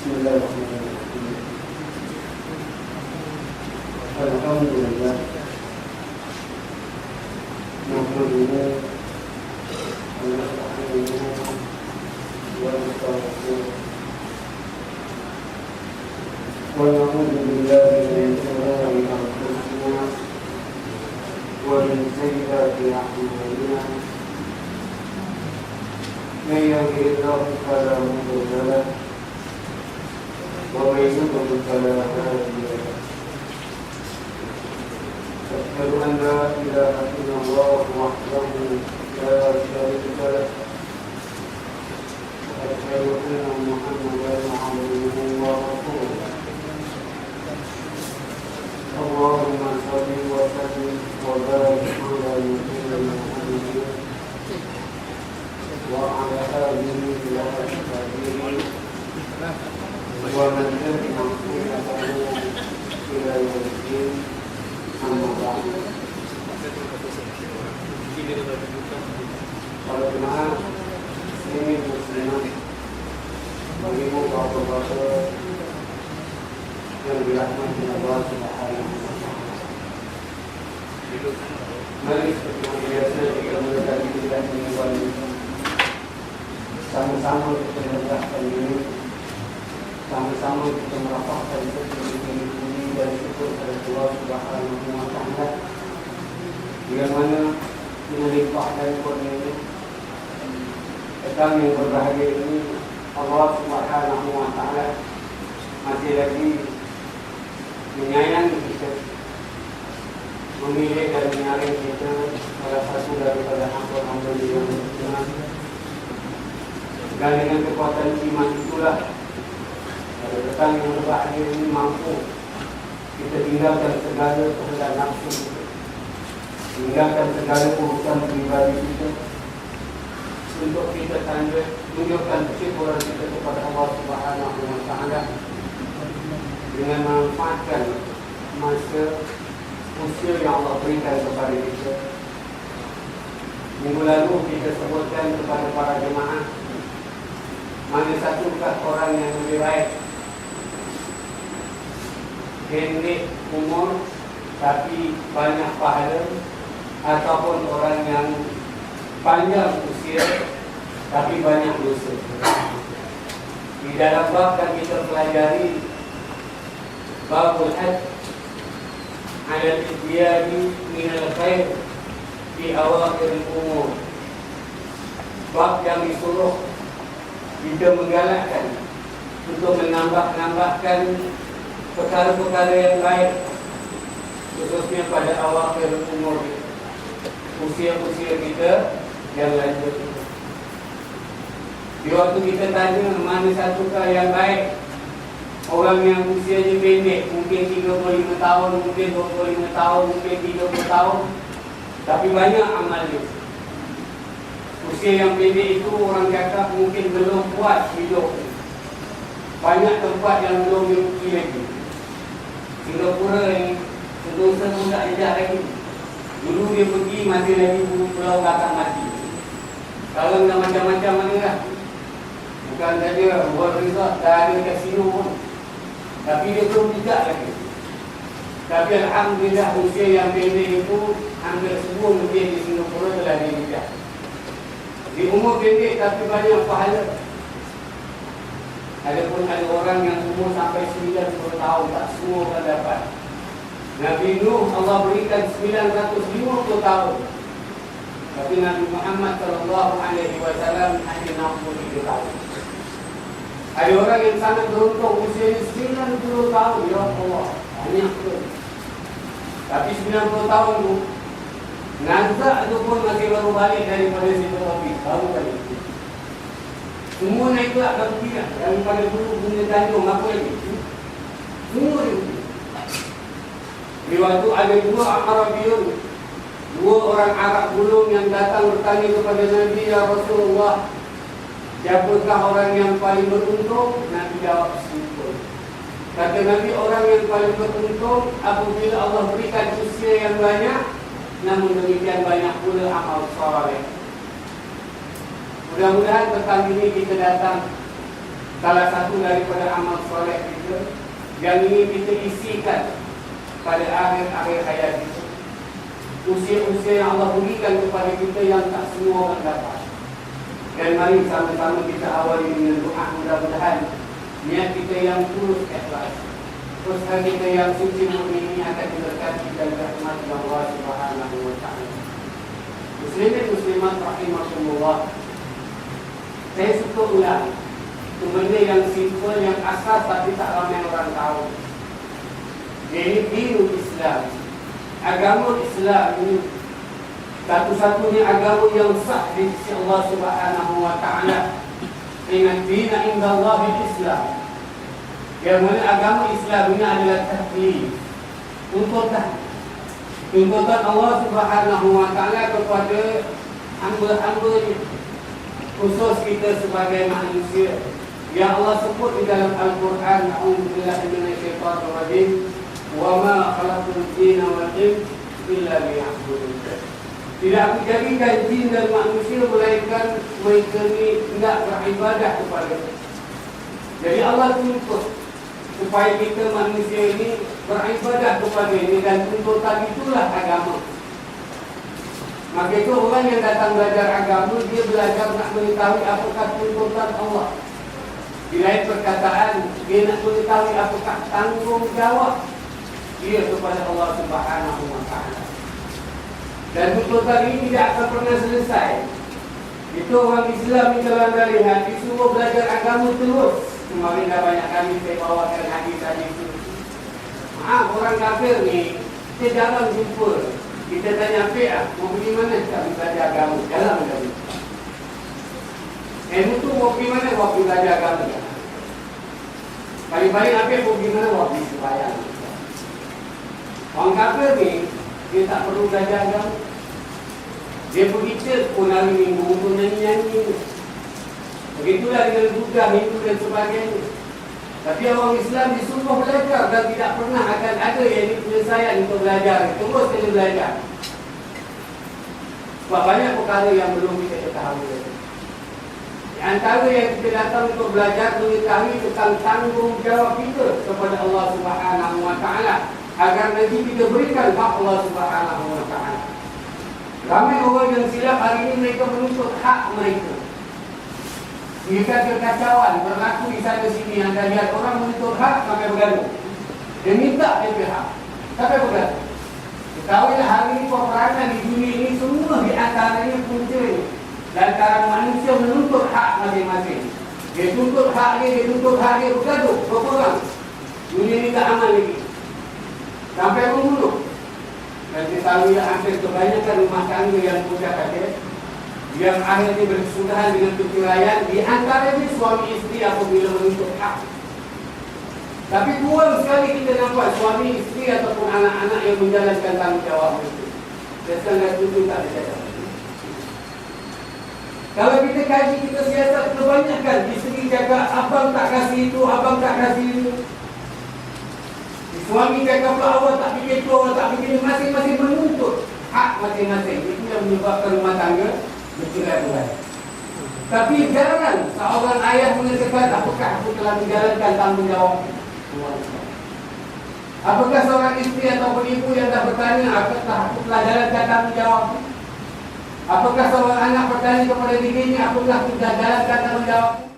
Bismillahirrahmanirrahim. Alhamdulillah. Nahmaduhu wa nasta'inuhu wa nastaghfiruh. Wa na'udzu billahi min shururi anfusina wa min sayyiati a'malina. Man yahdihillahu fala mudilla lahu wa man yudlil fala hadiya lahu. أشهد أن لا إله إلا الله وحده لا شريك له وأشهد أن محمدا عبده ورسوله. اللهم صل وسلم وبارك على نبينا محمد وعلى آله وأصحابه ومن تبعهم بإحسان إلى يوم الدين. Para jemaah muslimin muslimat, ibu bapak-bapak yang dirahmati Allah Subhanahu wa taala. Mari seperti biasa kita mendekati bulan ini, sama-sama kita menegakkan diri, sama-sama kita merapatkan ini dan syukur kepada Allah Subhanahu wa taala yang mana melimpahkan kurnia petang yang berbahagia ini. Allah Subhanahu wa taala masih lagi menyayangi kita, memilih dan menyaring kita salah satu daripada hamba-hamba yang beriman. Dan dengan kekuatan iman itulah pada petang yang berbahagia ini mampu kita tinggalkan segala kehendak nafsu kita, tinggalkan segala urusan pribadi kita, untuk kita tunjukkan kesyukuran kita kepada Allah Subhanahu wa taala dengan memanfaatkan masa usia yang Allah berikan kepada kita. Minggu lalu kita sebutkan kepada para jemaah mana satukah orang yang lebih baik, pendek umur tapi banyak pahala, ataupun orang yang panjang usia tapi banyak dosa. Di dalam bab yang kita pelajari babul had ala al-idyadi min al-khair di awakhir umur, bab yang disuruh kita menggalakkan untuk menambahkan perkara-perkara yang baik, khususnya pada awal umur kita, usia-usia kita yang lanjut. Di waktu kita tanya mana satukah yang baik, orang yang usianya pendek, mungkin 35 tahun, mungkin 25 tahun, mungkin 30 tahun, tapi banyak amal dia. Usia yang pendek itu orang cakap mungkin belum puas hidup, banyak tempat yang belum diuji lagi. Singapura ni sedosa pun tak jejak lagi. Dulu dia pergi masih lagi pulau belakang mati. Sekarang dah macam-macam mana lah. Bukan saja World Resort, dah ada kasino pun, tapi dia belum jejak lagi. Tapi Alhamdulillah usia yang pendek itu hampir semua masjid di Singapura telah dijejak. Di umur pendek tapi banyak pahala. Adapun ada orang yang umur sampai 90 tahun, tak semua orang dapat. Nabi Nuh Allah berikan 950 tahun, tapi Nabi Muhammad SAW hanya 63 tahun. Ada orang yang sangat beruntung usianya 90 tahun, ya Allah, banyak tu. Tapi 90 tahun tu nazak tu pun masih baru balik daripada situ topik, baru balik. Semua naik pula ke tepi lah. Daripada dulu guna Tanjung apa lagi, semua dia. Di waktu ada dua Arabiyun, dua orang Arab gulung yang datang bertanya kepada Nabi, ya Rasulullah, siapakah orang yang paling beruntung? Nabi jawab simpul. Kata Nabi, orang yang paling beruntung apabila Allah berikan usia yang banyak, namun demikian banyak pula amal saleh. Mudah-mudahan petang ini kita datang salah satu daripada amal soleh kita yang ingin kita isikan pada akhir-akhir hayat kita. Usia-usia yang Allah berikan kepada kita yang tak semua orang dapat. Dan mari sama-sama kita awali dengan doa, mudah-mudahan niat kita yang tulus ikhlas, usaha kita yang suci murni ini akan diberkati dan rahmat Allah Subhanahu wa taala. Muslimin muslimat rahimakumullah. Saya suka ulang benda yang simple, yang asas tapi tak ramai orang tahu. Jadi dinul Islam, agama Islam ini satu-satunya agama yang sah di sisi Allah Subhanahu wa taala. Inna dina indallahi Islam. Yang mana agama Islam ini adalah taklif, tuntutan Allah Subhanahu wa taala kepada hamba-hambanya, khusus kita sebagai manusia. Yang Allah sebut di dalam Al-Quran, a'udzubillahi minasyaitonir rajim, wa ma khalaqtul jinna wal insa illa liya'budun. Tidak aku jadikan jin dan manusia melainkan mereka ni hendak beribadah kepada kita. Jadi Allah tuntut supaya kita manusia ini beribadah kepada ini, dan tuntutan itulah agama. Maka itu orang yang datang belajar agama, dia belajar nak mengetahui apakah tuntutan Allah. Di lain perkataan, dia nak mengetahui apakah tanggungjawab dia kepada Allah Subhanahu wa taala. Dan tuntutan ini tidak akan pernah selesai. Itu orang Islam ni kalau anda lihat, disuruh belajar agama terus. Kemarin dah banyak kali saya bawakan hadis-hadis itu. Orang kafir ni, kita jarang jumpa. Kita tanya Fi'ah, mau pergi mana kita belajar agama? Jarang kali. Itu mau pergi mana? Mau pergi belajar agama. Paling-paling apa mau pergi mana? Mau pergi sembahyang. Orang kafir ni, dia tak perlu belajar agama. Dia pergi church pun hari minggu untuk nyanyi-nyanyi. Begitulah dengan Buddha, Hindu dan sebagainya. Tapi orang Islam disuruh belajar dan tidak pernah akan ada yang penyelesaian untuk belajar. Terus kena belajar. Sebab banyak perkara yang belum kita ketahui. Di antara yang kita datang untuk belajar, mengetahui tentang tanggungjawab kita kepada Allah Subhanahu wa taala, agar nanti kita berikan hak Allah Subhanahu wa taala. Ramai orang yang silap hari ini, mereka menuntut hak mereka. Jika kekacauan berlaku di sana sini, anda lihat orang menuntut hak sampai bergaduh. Dia minta dia hak sampai bergaduh. Ketahuilah hari ini peperangan di dunia ini semua di antaranya punca lantaran manusia menuntut hak masing-masing. Dia tuntut hak dia bergaduh, berperang. Dunia ini tak aman lagi. Sampai membunuh. Dan kita tahu ya, hampir kebanyakan rumah tangga yang sudah ada, yang akhirnya berkesudahan dengan perceraian, di antaranya suami isteri apabila menuntut hak. Tapi kurang sekali kita nampak suami isteri ataupun anak-anak yang menjalankan tanggungjawab itu. Sesuatu itu tak ada. Kalau kita kaji, kita siasat, kebanyakan isteri cakap, abang tak kasih itu, abang tak kasih itu. Suami cakap pula, awak tak fikir tu, awak tak fikir, masing-masing menuntut hak masing-masing. Itu yang menyebabkan rumah tangga bercerai-berai. Tapi jarang seorang ayah mengatakan, apakah aku telah menjalankan tanggungjawab? Apakah seorang isteri ataupun ibu yang dah bertanya, apakah aku telah jalankan tanggungjawab? Apakah seorang anak bertanya kepada dirinya, apakah aku telah jalankan tanggungjawab?